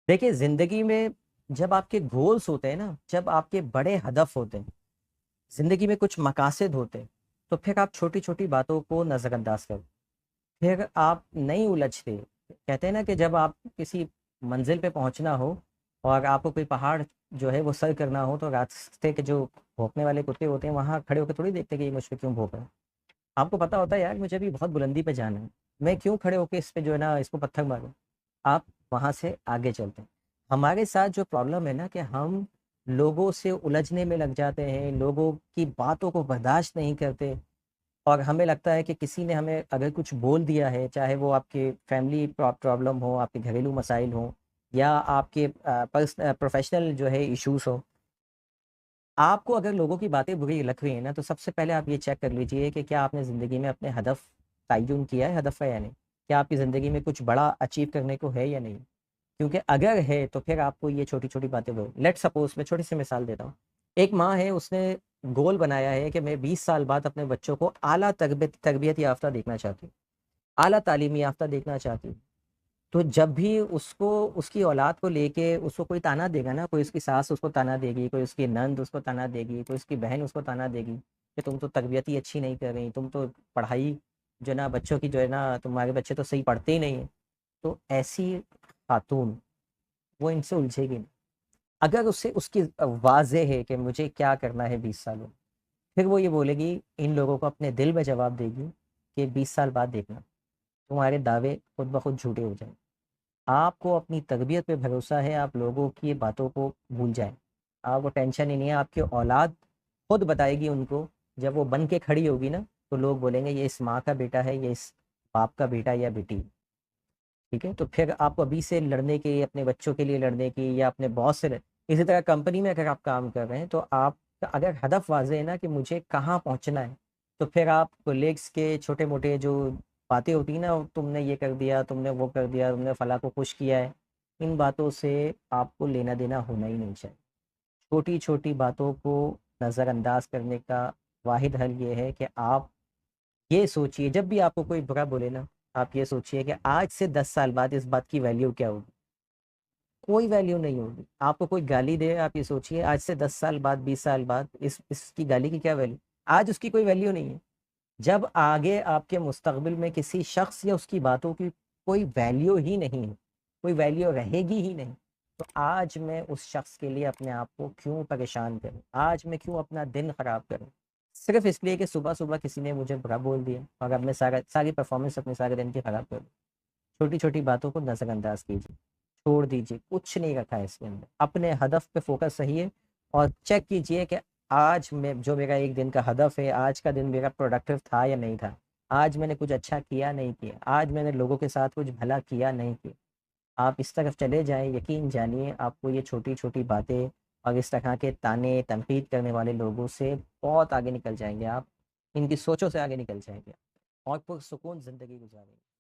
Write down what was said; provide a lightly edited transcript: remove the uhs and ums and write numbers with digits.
دیکھیے زندگی میں جب آپ کے گولس ہوتے ہیں نا، جب آپ کے بڑے ہدف ہوتے ہیں، زندگی میں کچھ مقاصد ہوتے ہیں، تو پھر آپ چھوٹی چھوٹی باتوں کو نظر انداز کرتے، پھر آپ نہیں الجھتے۔ کہتے ہیں نا کہ جب آپ کسی منزل پہ پہنچنا ہو اور آپ کو کوئی پہاڑ جو ہے وہ سر کرنا ہو، تو راستے کے جو بھونکنے والے کتے ہوتے ہیں وہاں کھڑے ہو کے تھوڑی دیکھتے کہ یہ مجھ پہ کیوں بھونک رہا ہے۔ آپ کو پتا ہوتا ہے یار مجھے ابھی بہت بلندی پہ جانا ہے، میں کیوں کھڑے ہو کے اس پہ جو ہے نا اس کو پتھر ماروں۔ آپ وہاں سے آگے چلتے ہیں۔ ہمارے ساتھ جو پرابلم ہے نا کہ ہم لوگوں سے الجھنے میں لگ جاتے ہیں، لوگوں کی باتوں کو برداشت نہیں کرتے، اور ہمیں لگتا ہے کہ کسی نے ہمیں اگر کچھ بول دیا ہے، چاہے وہ آپ کے فیملی پرابلم ہو، آپ کے گھریلو مسائل ہوں، یا آپ کے پروفیشنل جو ہے ایشوز ہو، آپ کو اگر لوگوں کی باتیں بری لگ رہی ہیں نا، تو سب سے پہلے آپ یہ چیک کر لیجئے کہ کیا آپ نے زندگی میں اپنے ہدف تعین کیا ہے، ہدف ہے یا نہیں؟ کیا آپ کی زندگی میں کچھ بڑا اچیو کرنے کو ہے یا نہیں؟ کیونکہ اگر ہے تو پھر آپ کو یہ چھوٹی چھوٹی باتیں لیٹ سپوز میں چھوٹی سی مثال دیتا ہوں۔ ایک ماں ہے، اس نے گول بنایا ہے کہ میں 20 سال بعد اپنے بچوں کو اعلیٰ تربیت یافتہ دیکھنا چاہتی ہوں، اعلیٰ تعلیم یافتہ دیکھنا چاہتی ہوں۔ تو جب بھی اس کو اس کی اولاد کو لے کے اس کو کوئی تانا دے گا نا، کوئی اس کی ساس اس کو تانا دے گی، کوئی اس کی نند اس کو تانا دے گی، کوئی اس کی بہن اس کو تانا دے گی کہ تم تو تربیت ہی اچھی نہیں کر رہی، تم تو پڑھائی جو ہے نا بچوں کی جو ہے نا تمہارے بچے تو صحیح پڑھتے ہی نہیں ہیں، تو ایسی خاتون وہ ان سے الجھے گی نہیں۔ اگر اسے اس کی واضح ہے کہ مجھے کیا کرنا ہے 20 سالوں میں، پھر وہ یہ بولے گی، ان لوگوں کو اپنے دل میں جواب دے گی کہ 20 سال بعد دیکھنا تمہارے دعوے خود بخود جھوٹے ہو جائیں۔ آپ کو اپنی تربیت پہ بھروسہ ہے، آپ لوگوں کی باتوں کو بھول جائیں، آپ کو ٹینشن ہی نہیں ہے، آپ کی اولاد خود بتائے گی ان کو، جب وہ بن کے کھڑی ہوگی نا تو لوگ بولیں گے یہ اس ماں کا بیٹا ہے، یہ اس باپ کا بیٹا یا بیٹی۔ ٹھیک ہے، تو پھر آپ کو ابھی سے لڑنے کی، اپنے بچوں کے لیے لڑنے کی، یا اپنے باس سے اسی طرح کمپنی میں اگر آپ کام کر رہے ہیں تو آپ کا اگر ہدف واضح ہے نا کہ مجھے کہاں پہنچنا ہے، تو پھر آپ کولیگس کے چھوٹے موٹے جو باتیں ہوتی ہیں نا، تم نے یہ کر دیا، تم نے وہ کر دیا، تم نے فلاں کو خوش کیا ہے، ان باتوں سے آپ کو لینا دینا ہونا ہی نہیں چاہیے۔ چھوٹی چھوٹی باتوں کو نظر انداز کرنے کا واحد حل یہ ہے کہ آپ یہ سوچئے جب بھی آپ کو کوئی برا بولے نا، آپ یہ سوچئے کہ آج سے 10 سال بعد اس بات کی ویلیو کیا ہوگی؟ کوئی ویلیو نہیں ہوگی۔ آپ کو کوئی گالی دے، آپ یہ سوچئے آج سے 10 سال بعد، 20 سال بعد اس کی گالی کی کیا ویلیو؟ آج اس کی کوئی ویلیو نہیں ہے۔ جب آگے آپ کے مستقبل میں کسی شخص یا اس کی باتوں کی کوئی ویلیو ہی نہیں ہے، کوئی ویلیو رہے گی ہی نہیں، تو آج میں اس شخص کے لیے اپنے آپ کو کیوں پریشان کروں؟ آج میں کیوں اپنا دن خراب کروں؟ صرف اس لیے کہ صبح صبح کسی نے مجھے برا بول دیا اور اب میں ساری پرفارمنس اپنے سارے دن کی خراب کر دوں۔ چھوٹی چھوٹی باتوں کو نظر انداز کیجیے، چھوڑ دیجیے، کچھ نہیں رکھا ہے اس کے اندر، اپنے ہدف پہ فوکس رہیے، اور چیک کیجیے کہ آج میں جو میرا ایک دن کا ہدف ہے، آج کا دن میرا پروڈکٹیو تھا یا نہیں تھا، آج میں نے کچھ اچھا کیا نہیں کیا، آج میں نے لوگوں کے ساتھ کچھ بھلا کیا نہیں کیا۔ آپ اس طرف چلے جائیں، یقین جانیے آپ کو یہ چھوٹی چھوٹی باتیں اور اس طرح کے تانے تنقید کرنے والے لوگوں سے بہت آگے نکل جائیں گے آپ، ان کی سوچوں سے آگے نکل جائیں گے اور پرسکون زندگی گزاریں گے۔